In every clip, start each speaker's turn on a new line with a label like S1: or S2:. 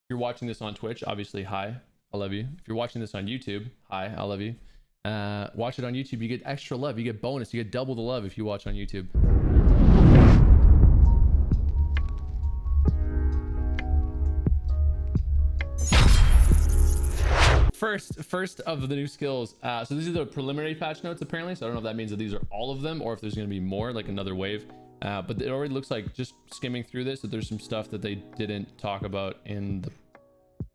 S1: you're watching this on Twitch, obviously, hi, I love you. If you're watching this on YouTube, hi, I love you. Watch it on YouTube, you get extra love, you get bonus, you get double the love if you watch on YouTube. First of the new skills. So these are the preliminary patch notes apparently. So I don't know if that means that these are all of them or if there's going to be more, like another wave. But it already looks like, just skimming through this, that there's some stuff that they didn't talk about in the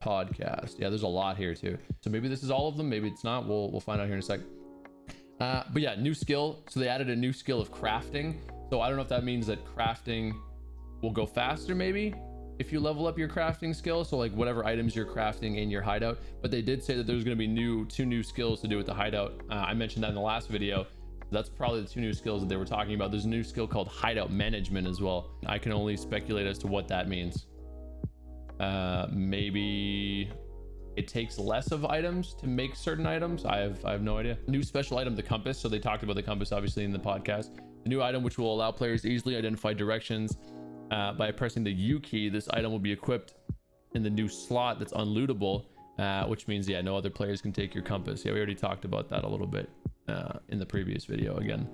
S1: podcast. Yeah, there's a lot here too. So maybe this is all of them, maybe it's not. We'll find out here in a sec. But yeah, new skill. So they added a new skill of crafting. So I don't know if that means that crafting will go faster maybe if you level up your crafting skill. So like whatever items you're crafting in your hideout. But they did say that there's going to be two new skills to do with the hideout. I mentioned that in the last video. That's probably the two new skills that they were talking about. There's a new skill called hideout management as well. I can only speculate as to what that means. Maybe it takes less of items to make certain items. I have no idea. New special item, the compass. So they talked about the compass obviously in the podcast. The new item which will allow players to easily identify directions by pressing the U key. This item will be equipped in the new slot that's unlootable, which means, yeah, no other players can take your compass. Yeah, we already talked about that a little bit in the previous video again.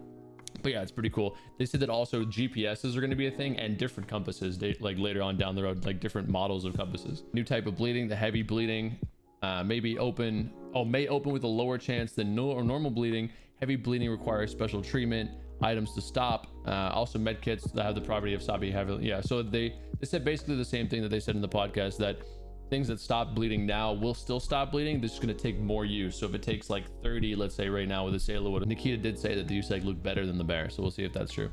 S1: But yeah, it's pretty cool. They said that also GPSs are going to be a thing and different compasses. They like later on down the road, like different models of compasses. New type of bleeding, the heavy bleeding, may open with a lower chance than normal bleeding. Heavy bleeding requires special treatment. Items to stop. Also med kits that have the property of stopping heavily. Yeah, so they said basically the same thing that they said in the podcast, that things that stop bleeding now will still stop bleeding. This is going to take more use. So if it takes like 30, let's say right now with the Sailor Wood, Nikita did say that the Useg looked better than the bear. So we'll see if that's true.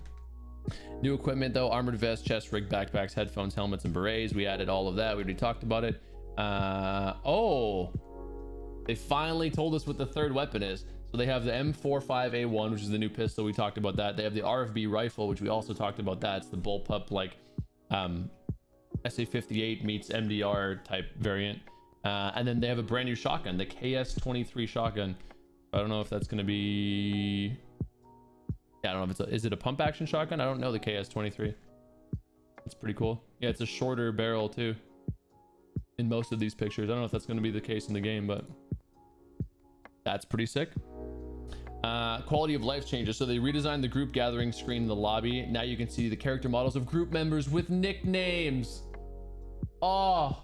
S1: New equipment though, armored vest, chest rig, backpacks, headphones, helmets, and berets. We added all of that. We already talked about it. Oh, they finally told us what the third weapon is. So they have the M45A1, which is the new pistol. We talked about that. They have the RFB rifle, which we also talked about that. It's the bullpup, like SA58 meets MDR type variant. And then they have a brand new shotgun, the KS23 shotgun. I don't know if that's going to be... Yeah, I don't know if it's is it a pump action shotgun? I don't know the KS23. It's pretty cool. Yeah, it's a shorter barrel too in most of these pictures. I don't know if that's going to be the case in the game, but that's pretty sick. Quality of life changes. So they redesigned the group gathering screen in the lobby. Now you can see the character models of group members with nicknames. Oh,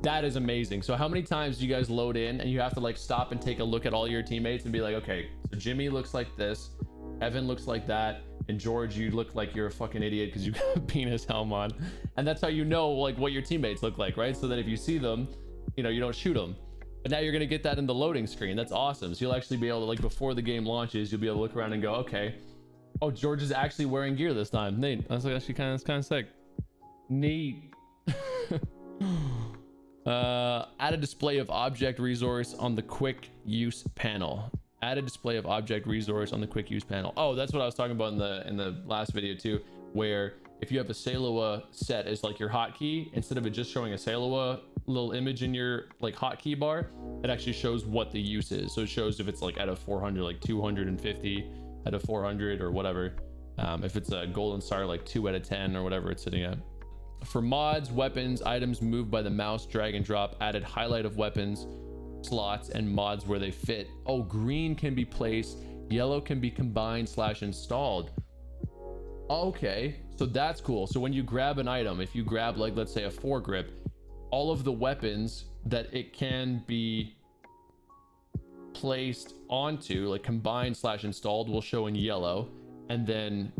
S1: that is amazing. So how many times do you guys load in and you have to like stop and take a look at all your teammates and be like, okay, so Jimmy looks like this, Evan looks like that, and George, you look like you're a fucking idiot because you got a penis helm on. And that's how you know like what your teammates look like, right? So that if you see them, you know, you don't shoot them. But now you're going to get that in the loading screen. That's awesome. So you'll actually be able to, like, before the game launches, you'll be able to look around and go, okay, oh, George is actually wearing gear this time. Nate, that's like actually kind of sick. Neat. Add a display of object resource on the quick use panel. Add a display of object resource on the quick use panel. Oh, that's what I was talking about in the last video too, where if you have a Salewa set as like your hotkey, instead of it just showing a Salewa little image in your like hotkey bar, it actually shows what the use is. So it shows if it's like out of 400, like 250 out of 400 or whatever. If it's a golden star, like 2 out of 10 or whatever it's sitting at. For mods, weapons, items moved by the mouse, drag and drop, added highlight of weapons, slots, and mods where they fit. Oh, green can be placed, yellow can be combined / installed. Okay, so that's cool. So when you grab an item, if you grab like, let's say a foregrip, all of the weapons that it can be placed onto, like combined / installed, will show in yellow, and then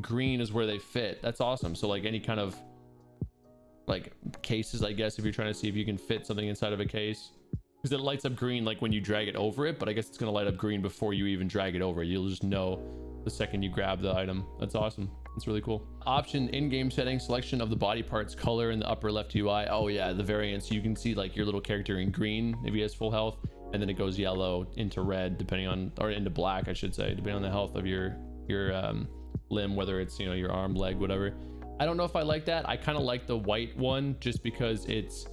S1: green is where they fit. That's awesome. So like any kind of like cases, I guess, if you're trying to see if you can fit something inside of a case, because it lights up green like when you drag it over it, but I guess it's going to light up green before you even drag it over. You'll just know the second you grab the item. That's awesome. It's really cool. Option in-game settings, selection of the body parts color in the upper left UI. Oh yeah, the variants. You can see like your little character in green if he has full health, and then it goes yellow into red depending on, or into black I should say, depending on the health of your limb, whether it's, you know, your arm, leg, whatever. I don't know if I like that. I kind of like the white one just because it's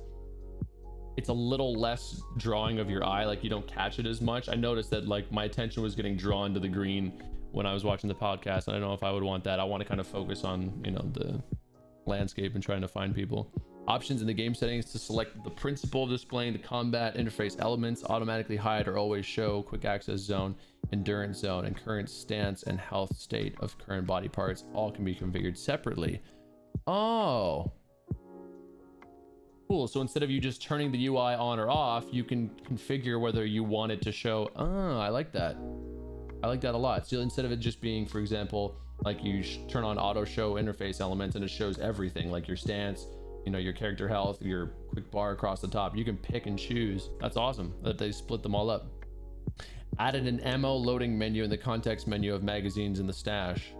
S1: a little less drawing of your eye, like you don't catch it as much. I noticed that like my attention was getting drawn to the green when I was watching the podcast. I don't know if I would want that. I want to kind of focus on, you know, the landscape and trying to find people. Options in the game settings to select the principle of displaying the combat interface elements, automatically hide or always show, quick access zone, endurance zone, and current stance and health state of current body parts all can be configured separately. Oh, cool. So instead of you just turning the UI on or off, you can configure whether you want it to show. Oh, I like that. I like that a lot. So instead of it just being, for example, like you turn on auto show interface elements and it shows everything, like your stance, you know, your character health, your quick bar across the top, you can pick and choose. That's awesome that they split them all up. Added an ammo loading menu in the context menu of magazines in the stash.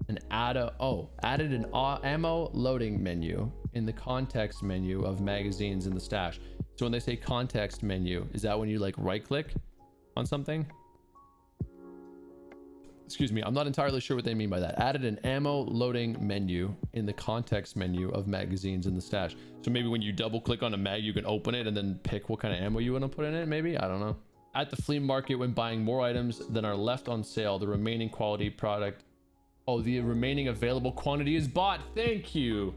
S1: And added an ammo loading menu in the context menu of magazines in the stash. So when they say context menu, is that when you like right click on something? Excuse me, I'm not entirely sure what they mean by that. Added an ammo loading menu in the context menu of magazines in the stash. So maybe when you double click on a mag, you can open it and then pick what kind of ammo you want to put in it, maybe? I don't know. At the flea market, when buying more items than are left on sale, the remaining quality product... Oh, the remaining available quantity is bought. Thank you.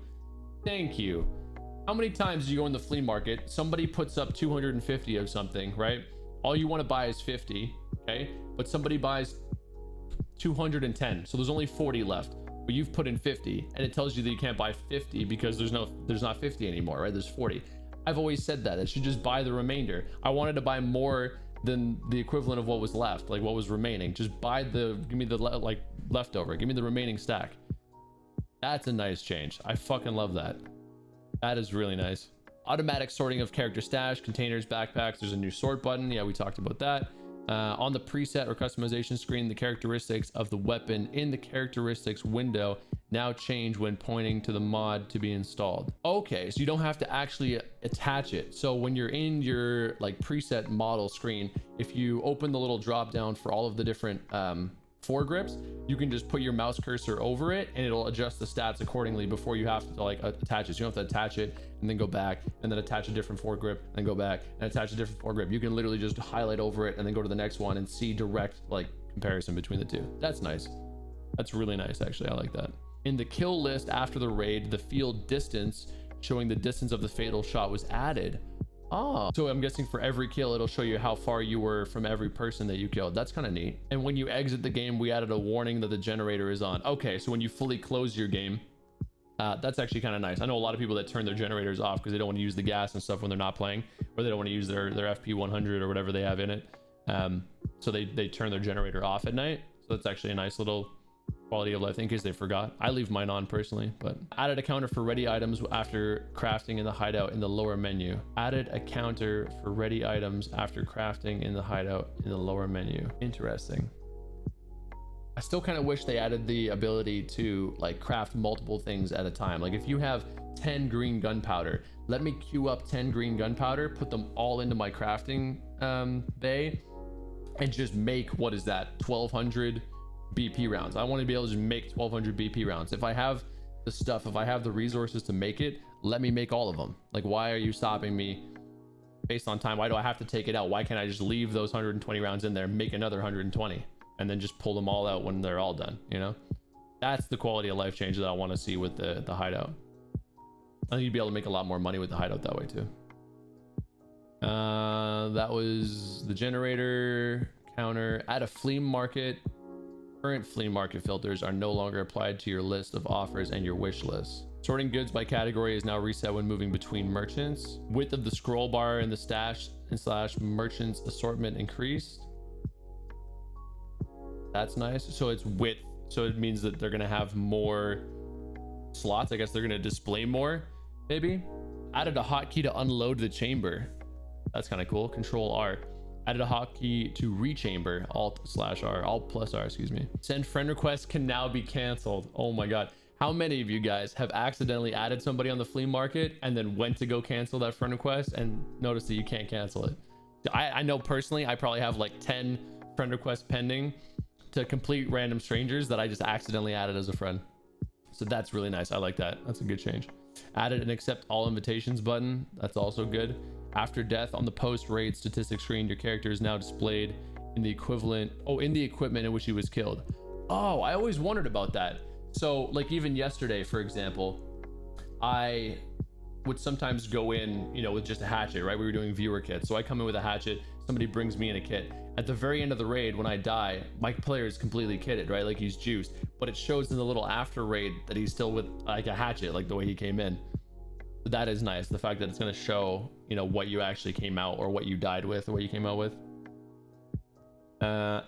S1: Thank you. How many times do you go in the flea market? Somebody puts up 250 of something, right? All you want to buy is 50, okay? But somebody buys 210, so there's only 40 left, but you've put in 50, and it tells you that you can't buy 50 because there's not 50 anymore, right? There's 40. I've always said that. I should just buy the remainder. I wanted to buy more than the equivalent of what was left, like what was remaining. Just give me the leftover, give me the remaining stack. That's a nice change. I fucking love that. That is really nice. Automatic sorting of character stash, containers, backpacks. There's a new sort button. Yeah, we talked about that. On the preset or customization screen, the characteristics of the weapon in the characteristics window now change when pointing to the mod to be installed. Okay, so you don't have to actually attach it. So when you're in your like preset model screen, if you open the little drop down for all of the different foregrips, you can just put your mouse cursor over it and it'll adjust the stats accordingly before you have to like attach it. So you don't have to attach it and then go back and then attach a different foregrip and go back and attach a different foregrip. You can literally just highlight over it and then go to the next one and see direct like comparison between the two. That's nice. That's really nice, actually. I like that. In the kill list after the raid, the field distance showing the distance of the fatal shot was added. Oh, so I'm guessing for every kill, it'll show you how far you were from every person that you killed. That's kind of neat. And when you exit the game, we added a warning that the generator is on. Okay, so when you fully close your game, that's actually kind of nice. I know a lot of people that turn their generators off because they don't want to use the gas and stuff when they're not playing, or they don't want to use their FP 100 or whatever they have in it. So they turn their generator off at night. So that's actually a nice little quality of life in case they forgot. I leave mine on personally. But added a counter for ready items after crafting in the hideout in the lower menu. Added a counter for ready items after crafting in the hideout in the lower menu. Interesting. I still kind of wish they added the ability to like craft multiple things at a time. Like if you have 10 green gunpowder, let me queue up 10 green gunpowder, put them all into my crafting bay, and just make, what is that, 1200 BP rounds. I want to be able to just make 1200 BP rounds. If I have the stuff, if I have the resources to make it, let me make all of them. Like, why are you stopping me based on time? Why do I have to take it out? Why can't I just leave those 120 rounds in there, make another 120, and then just pull them all out when they're all done? You know, that's the quality of life change that I want to see with the hideout. I think you'd be able to make a lot more money with the hideout that way too. That was the generator counter. At a flea market, current flea market filters are no longer applied to your list of offers and your wish list. Sorting goods by category is now reset when moving between merchants. Width of the scroll bar in the stash / merchants assortment increased. That's nice. So it's width. So it means that they're going to have more slots. I guess they're going to display more, maybe. Added a hotkey to unload the chamber. That's kind of cool. Control R. Added a hotkey to rechamber. Alt+R, excuse me. Send friend requests can now be canceled. Oh my God. How many of you guys have accidentally added somebody on the flea market and then went to go cancel that friend request and noticed that you can't cancel it? I know personally, I probably have like 10 friend requests pending to complete random strangers that I just accidentally added as a friend. So that's really nice. I like that. That's a good change. Added an accept all invitations button. That's also good. After death on the post raid statistics screen, your character is now displayed in the equivalent, in the equipment in which he was killed. Oh, I always wondered about that. So like even yesterday, for example, I would sometimes go in, you know, with just a hatchet, right? We were doing viewer kits. So I come in with a hatchet, somebody brings me in a kit. At the very end of the raid, when I die, my player is completely kitted, right? Like he's juiced, but it shows in the little after raid that he's still with like a hatchet, like the way he came in. That is nice. The fact that it's going to show, you know, what you actually came out or what you died with or what you came out with.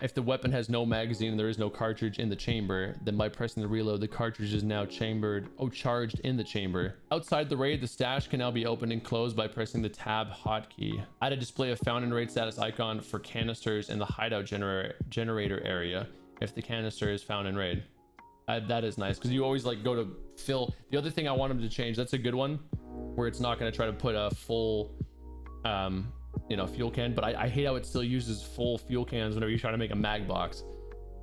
S1: If the weapon has no magazine and there is no cartridge in the chamber, then by pressing the reload, the cartridge is now charged in the chamber. Outside the raid, the stash can now be opened and closed by pressing the tab hotkey. Add a display of found in raid status icon for canisters in the hideout generator area if the canister is found in raid. That is nice, because you always like go to fill. The other thing I want them to change, that's a good one, where it's not going to try to put a full you know, fuel can, but I hate how it still uses full fuel cans whenever you try to make a mag box.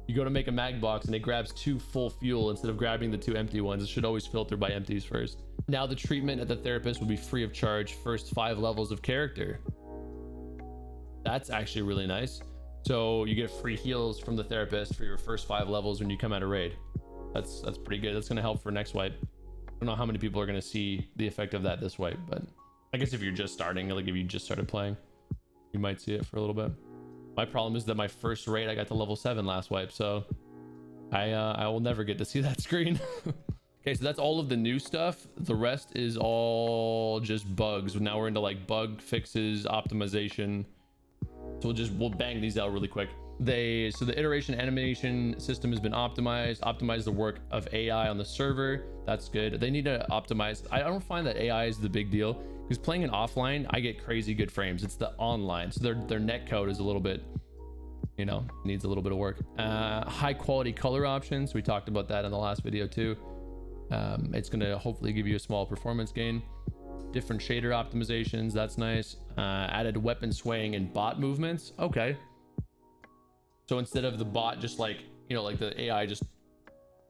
S1: You go to make a mag box and it grabs 2 full fuel instead of grabbing the 2 empty ones. It should always filter by empties first. Now the treatment at the therapist will be free of charge first 5 levels of character. That's actually really nice. So you get free heals from the therapist for your first 5 levels when you come out of raid. That's pretty good. That's going to help for next wipe. I don't know how many people are going to see the effect of that this wipe, but I guess if you're just starting, like if you just started playing, you might see it for a little bit. My problem is that my first raid, I got to level 7 last wipe, so I will never get to see that screen. Okay, so that's all of the new stuff. The rest is all just bugs. Now we're into like bug fixes, optimization. So we'll bang these out really quick. So the iteration animation system has been optimize the work of AI on the server. That's good. They need to optimize. I don't find that AI is the big deal, because playing it offline, I get crazy good frames. It's the online, so their net code is a little bit, you know, needs a little bit of work. High quality color options, we talked about that in the last video too. It's going to hopefully give you a small performance gain. Different shader optimizations, that's nice. Added weapon swaying and bot movements. Okay, so instead of the bot just like, you know, like the AI just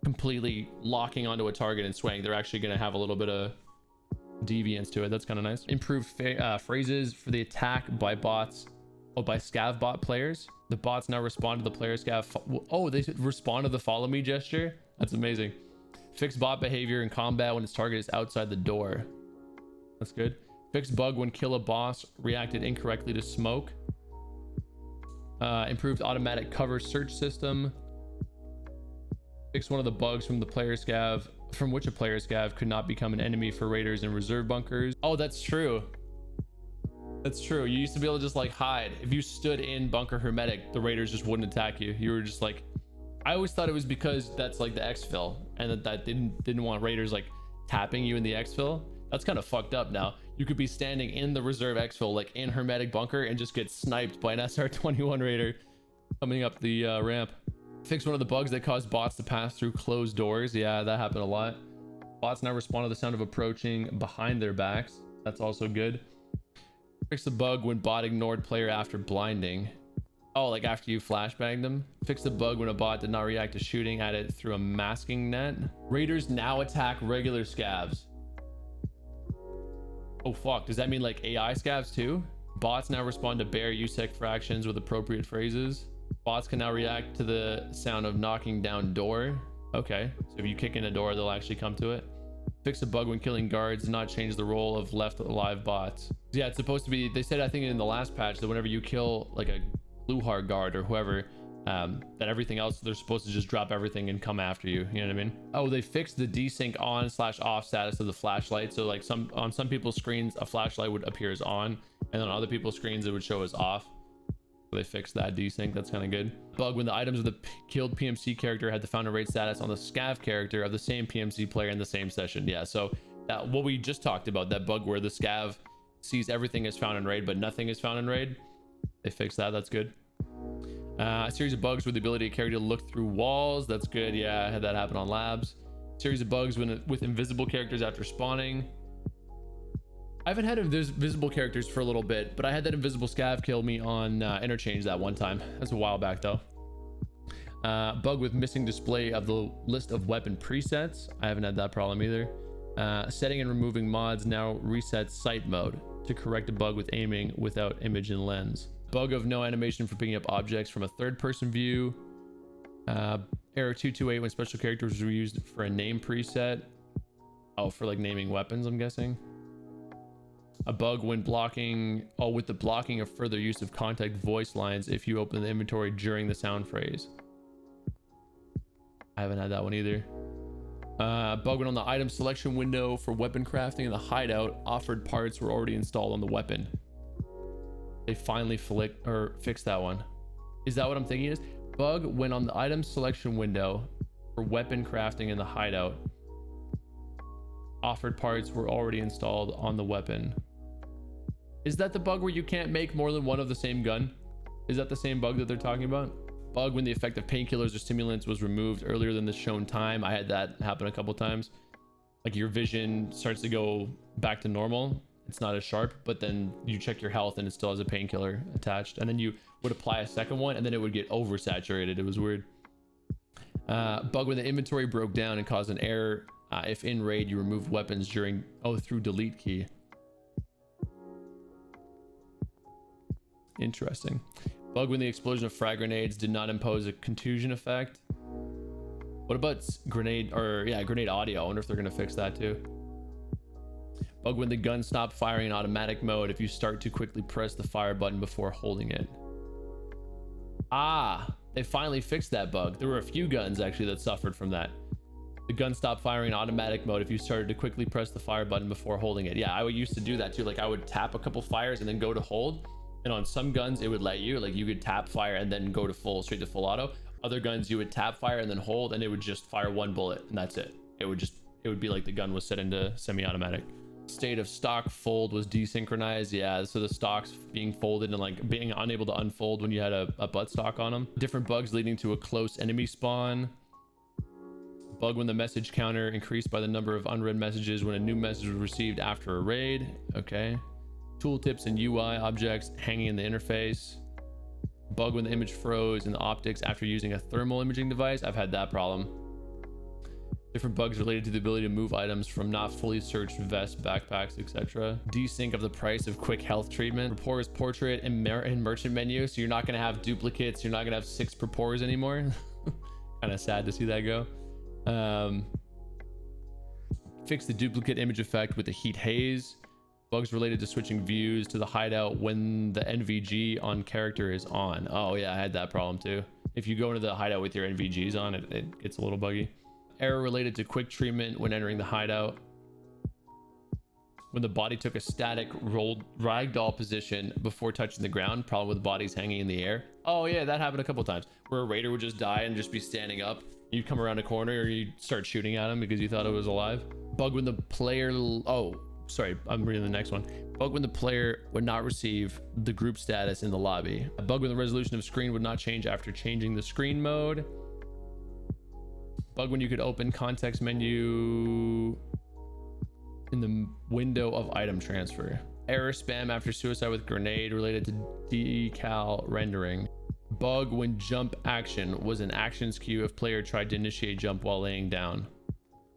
S1: completely locking onto a target and swaying, they're actually going to have a little bit of deviance to it. That's kind of nice. Improved phrases for the attack by bots, by scav bot players. The bots now respond to the player scav. They respond to the follow me gesture. That's amazing. Fixed bot behavior in combat when its target is outside the door. That's good. Fixed bug when kill a boss reacted incorrectly to smoke. Improved automatic cover search system. Fix one of the bugs from the player scav, from which a player scav could not become an enemy for raiders in reserve bunkers. Oh, that's true. That's true. You used to be able to just like hide. If you stood in bunker hermetic, the raiders just wouldn't attack you. You were just like, I always thought it was because that's like the exfil, and that didn't want raiders like tapping you in the exfil. That's kind of fucked up now. You could be standing in the reserve exfil, like in hermetic bunker, and just get sniped by an SR-21 raider coming up the ramp. Fix one of the bugs that caused bots to pass through closed doors. Yeah, that happened a lot. Bots now respond to the sound of approaching behind their backs. That's also good. Fix the bug when bot ignored player after blinding. Oh, like after you flashbanged them. Fix the bug when a bot did not react to shooting at it through a masking net. Raiders now attack regular scavs. Oh fuck, does that mean like AI scavs too? Bots now respond to bare USEC fractions with appropriate phrases. Bots can now react to the sound of knocking down door. Okay, so if you kick in a door, they'll actually come to it. Fix a bug when killing guards, not change the role of left alive bots. Yeah, it's supposed to be, they said I think in the last patch that whenever you kill like a Luhar guard or whoever, that everything else, they're supposed to just drop everything and come after you. You know what I mean? Oh, they fixed the desync on/off status of the flashlight. So like on some people's screens, a flashlight would appear as on, and on other people's screens, it would show as off. So they fixed that desync. That's kind of good. Bug when the items of the killed PMC character had the found in raid status on the scav character of the same PMC player in the same session. Yeah, so that what we just talked about, that bug where the scav sees everything as found in raid, but nothing is found in raid. They fixed that. That's good. A series of bugs with the ability of character to look through walls. That's good. Yeah, I had that happen on labs. Series of bugs with invisible characters after spawning. I haven't had invisible characters for a little bit, but I had that invisible scav kill me on interchange that one time. That's a while back though. Bug with missing display of the list of weapon presets. I haven't had that problem either. Setting and removing mods now resets sight mode to correct a bug with aiming without image and lens. Bug of no animation for picking up objects from a third-person view. Error 228 when special characters were used for a name preset. Oh, for like naming weapons, I'm guessing. A bug when blocking, oh, with the blocking of further use of contact voice lines if you open the inventory during the sound phrase. I haven't had that one either. Bug when on the item selection window for weapon crafting in the hideout, offered parts were already installed on the weapon. They finally fixed that one. Is that what I'm thinking is? Bug when on the item selection window for weapon crafting in the hideout, offered parts were already installed on the weapon. Is that the bug where you can't make more than one of the same gun? Is that the same bug that they're talking about? Bug when the effect of painkillers or stimulants was removed earlier than the shown time. I had that happen a couple times. Like your vision starts to go back to normal. It's not as sharp, but then you check your health and it still has a painkiller attached. And then you would apply a second one and then it would get oversaturated. It was weird. Bug when the inventory broke down and caused an error. If in raid, you remove weapons during, through delete key. Interesting. Bug when the explosion of frag grenades did not impose a contusion effect. What about grenade audio? I wonder if they're gonna fix that too. Bug when the gun stopped firing in automatic mode if you start to quickly press the fire button before holding it. They finally fixed that bug. There were a few guns actually that suffered from that. The gun stopped firing in automatic mode if you started to quickly press the fire button before holding it. Yeah, I used to do that too. Like I would tap a couple fires and then go to hold. And on some guns, it would let you, like you could tap fire and then go to straight to full auto. Other guns, you would tap fire and then hold and it would just fire one bullet and that's it. It would be like the gun was set into semi-automatic. State of stock fold was desynchronized. Yeah, so the stocks being folded and like being unable to unfold when you had a butt stock on them. Different bugs leading to a close enemy spawn. Bug when the message counter increased by the number of unread messages when a new message was received after a raid. Okay. Tooltips and UI objects hanging in the interface. Bug when the image froze in the optics after using a thermal imaging device. I've had that problem. Different bugs related to the ability to move items from not fully searched vests, backpacks, etc. Desync of the price of quick health treatment. Rapport's portrait in merchant menu, so you're not going to have duplicates. You're not going to have 6 Rapports anymore. Kind of sad to see that go. Fix the duplicate image effect with the heat haze. Bugs related to switching views to the hideout when the NVG on character is on. Oh yeah, I had that problem too. If you go into the hideout with your NVGs on, it gets a little buggy. Error related to quick treatment when entering the hideout. When the body took a static rolled ragdoll position before touching the ground. Problem with bodies hanging in the air. Oh yeah, that happened a couple times. Where a raider would just die and just be standing up. You'd come around a corner or you'd start shooting at him because you thought it was alive. Bug when the player... Oh, sorry, I'm reading the next one. Bug when the player would not receive the group status in the lobby. A bug when the resolution of screen would not change after changing the screen mode. Bug when you could open context menu in the window of item transfer. Error spam after suicide with grenade related to decal rendering. Bug when jump action was an actions queue if player tried to initiate jump while laying down.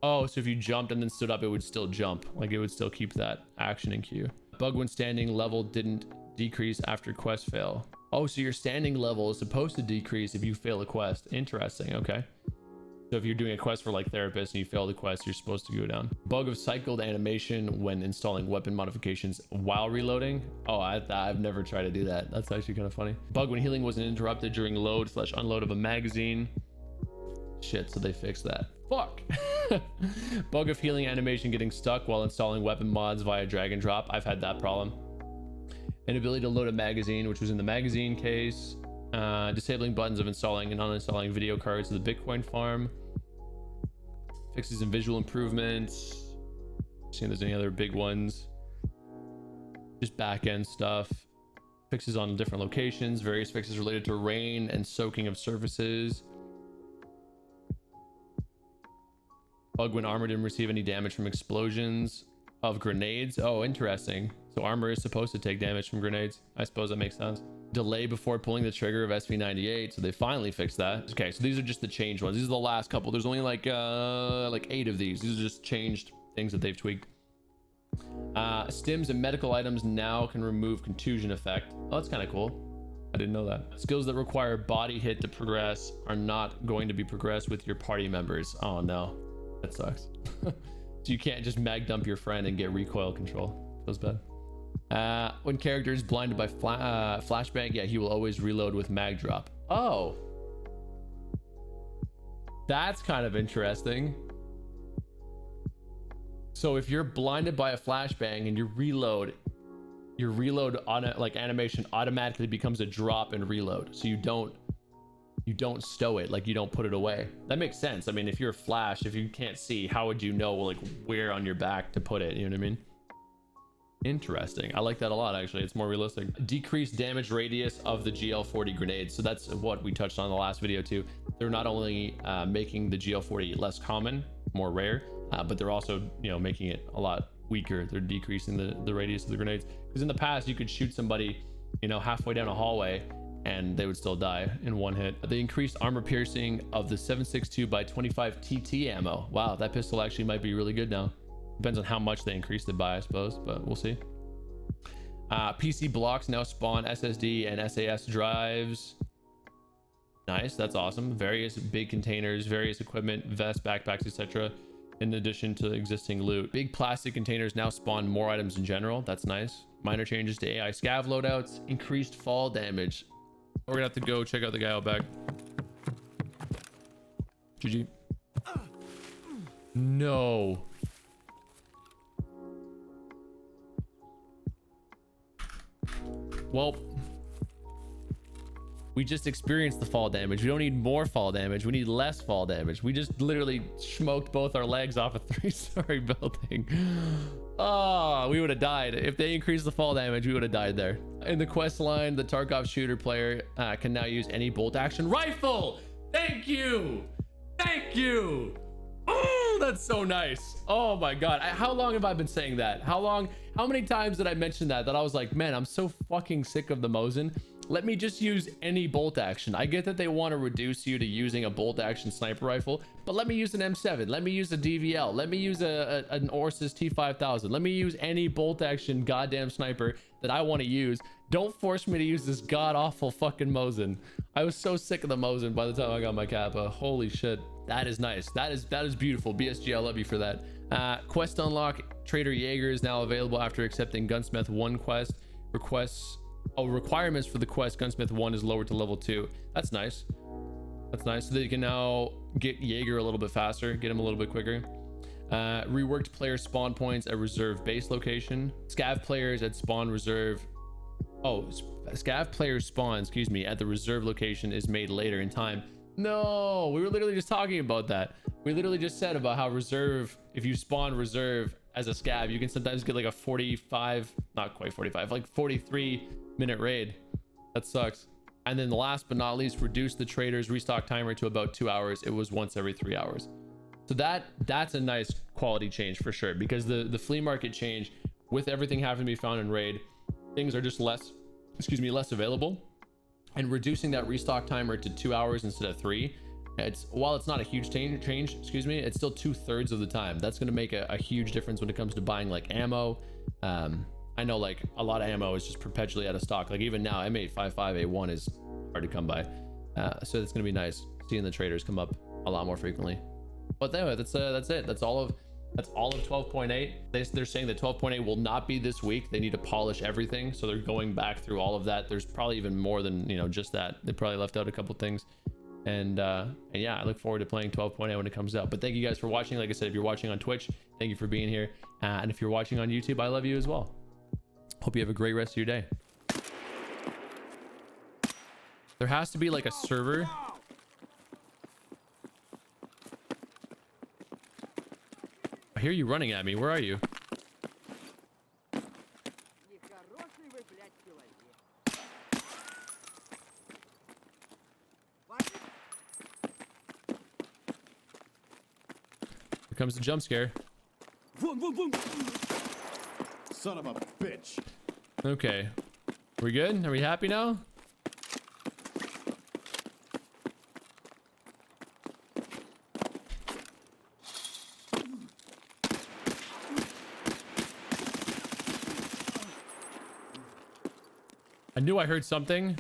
S1: Oh, so if you jumped and then stood up, it would still jump. Like it would still keep that action in queue. Bug when standing level didn't decrease after quest fail. Oh, so your standing level is supposed to decrease if you fail a quest. Interesting, okay. So if you're doing a quest for like therapist and you fail the quest, you're supposed to go down. Bug of cycled animation when installing weapon modifications while reloading. Oh, I've never tried to do that. That's actually kind of funny. Bug when healing wasn't interrupted during load/unload of a magazine. Shit, so they fixed that. Fuck. Bug of healing animation getting stuck while installing weapon mods via drag and drop. I've had that problem. Inability to load a magazine, which was in the magazine case. Disabling buttons of installing and uninstalling video cards to the Bitcoin farm. Fixes and visual improvements. Seeing if there's any other big ones. Just back end stuff. Fixes on different locations. Various fixes related to rain and soaking of surfaces. Bug when armor didn't receive any damage from explosions of grenades. Oh, interesting. So armor is supposed to take damage from grenades. I suppose that makes sense. Delay before pulling the trigger of SV98. So they finally fixed that. Okay, so these are just the changed ones. These are the last couple. There's only like 8 of these. These are just changed things that they've tweaked. Stims and medical items now can remove contusion effect. Oh, that's kind of cool. I didn't know that. Skills that require body hit to progress are not going to be progressed with your party members. Oh no, that sucks. So you can't just mag dump your friend and get recoil control. Feels bad. When character is blinded by flashbang, yeah, he will always reload with mag drop. Oh, that's kind of interesting. So if you're blinded by a flashbang and you reload, your reload on like animation automatically becomes a drop and reload. So you don't stow it, like you don't put it away. That makes sense. I mean, if you're a flash, if you can't see, how would you know like where on your back to put it? You know what I mean? Interesting. I like that a lot, actually. It's more realistic. Decreased damage radius of the GL40 grenades. So that's what we touched on in the last video too. They're not only making the GL40 less common, more rare, but they're also, you know, making it a lot weaker. They're decreasing the radius of the grenades. Because in the past, you could shoot somebody, you know, halfway down a hallway and they would still die in one hit. The increased armor piercing of the 7.62 by 25 TT ammo. Wow, that pistol actually might be really good now. Depends on how much they increased it by, I suppose, but we'll see. PC blocks now spawn SSD and SAS drives. Nice, that's awesome. Various big containers, various equipment, vests, backpacks, etc. In addition to existing loot. Big plastic containers now spawn more items in general. That's nice. Minor changes to AI scav loadouts. Increased fall damage. We're gonna have to go check out the guy out back. GG. No. Well, we just experienced the fall damage. We don't need more fall damage. We need less fall damage. We just literally smoked both our legs off a 3-story building. Oh, we would have died. If they increased the fall damage, we would have died there. In the quest line, the Tarkov shooter player can now use any bolt action rifle. Thank you. Thank you. Oh, that's so nice. Oh my God. How long have I been saying that? How many times did I mention that I was like, man, I'm so fucking sick of the Mosin. Let me just use any bolt action. I get that they want to reduce you to using a bolt action sniper rifle, but let me use an M7. Let me use a DVL. Let me use an Orsis T5000. Let me use any bolt action goddamn sniper that I want to use. Don't force me to use this god awful fucking Mosin. I was so sick of the Mosin by the time I got my Kappa. Holy shit. That is nice. That is beautiful. BSG, I love you for that. Quest unlock. Trader Jaeger is now available after accepting Gunsmith 1 quest. Requirements for the quest Gunsmith 1 is lowered to level 2. That's nice. That's nice. So that you can now get Jaeger a little bit faster, get him a little bit quicker. Reworked player spawn points at reserve base location. Scav players at spawn reserve. Oh, scav players spawn, excuse me, at the reserve location is made later in time. No, we were literally just talking about that. We literally just said about how reserve, if you spawn reserve as a scav, you can sometimes get like a 45, not quite 45, like 43-minute raid. That sucks. And then last but not least, reduce the trader's restock timer to about 2 hours. It was once every 3 hours. So that's a nice quality change for sure, because the flea market change with everything having to be found in raid, things are just less available. And reducing that restock timer to 2 hours instead of 3, while it's not a huge change, excuse me, it's still 2/3 of the time. That's going to make a huge difference when it comes to buying like ammo. I know like a lot of ammo is just perpetually out of stock. Like even now, M855A1 is hard to come by. So it's going to be nice seeing the traders come up a lot more frequently. But anyway, that's it. That's all of 12.8. They're saying that 12.8 will not be this week. They need to polish everything, so they're going back through all of that. There's probably even more than, you know, just that. They probably left out a couple things. And yeah, I look forward to playing 12.8 when it comes out. But thank you guys for watching. Like I said, if you're watching on Twitch, thank you for being here. And if you're watching on YouTube, I love you as well. Hope you have a great rest of your day. There has to be like a server. I hear you running at me. Where are you? Here comes the jump scare.
S2: Son of a bitch.
S1: Okay. We good? Are we happy now? I knew I heard something.